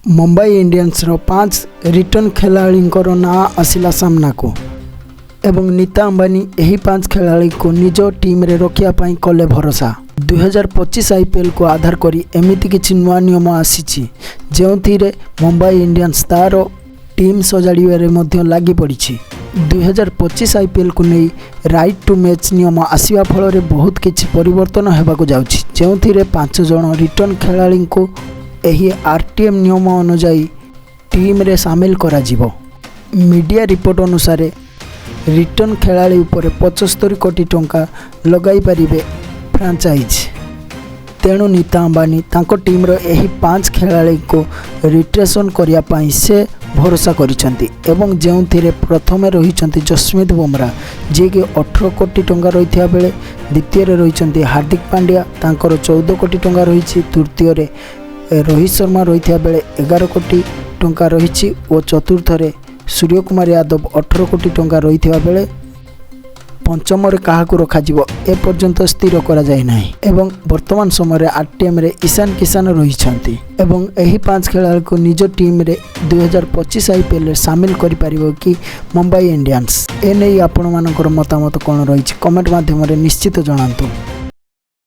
Mumbai Indians रो 5 return खिलाड़ींकर ना आसिला सामना को एवं नीता अंबानी यही 5 खिलाड़ी को निज टीम रे रखिया पाई कले भरोसा। 2025 IPL को आधार करी एमिति किछि नुआ नियम आसीछि जेउथिरे मुंबई इंडियंस तार टीम सजाड़िबारे मध्य लागि पड़िछि। 2025 IPL को नहीं राइट टू मैच नियम आसिबा फल रे बहुत किछि परिवर्तन हेबाको जाउछि जेउथिरे 5 जण रिटर्न खिलाड़ी को एही RTM नियम अनुसार टीम रे शामिल करा जिवो। मीडिया रिपोर्ट अनुसार रिटर्न खिलाड़ी उपर 75 कोटी टंका लगाई पारिबे फ्रांचाइज। तेणु नीता अंबानी तांको टीम रो एही 5 खिलाड़ी को रिटेशन करिया पाई से भरोसा करिसंती एवं जेउथिरे प्रथमे रहिसंती जसप्रीत बुमराह जे कि 18 कोटी टंका रहिथिया बेले द्वितीय रे रहिसंती हार्दिक पांड्या तांकर 14 कोटी टंका रहिछि। तृतीय रे रोहित शर्मा रही बेले 11 कोटी टंका रही और चतुर्थ रे सूर्य कुमार यादव 18 कोटी टंका रही बेले पंचम रे काहाकु रखाजिवो ए पर्यंत स्थिर करा जाय नाही एवं वर्तमान समय रे RTM रे ईशान किसान रहिछंती एवं एही 5 खिलाड़ी को निज टीम रे 2025 IPL रे शामिल करि परिबो कि मुंबई इंडियंस। ए नै आपण मानकर मतामत कोन रहिछि कमेंट माध्यम रे निश्चित जणांतु।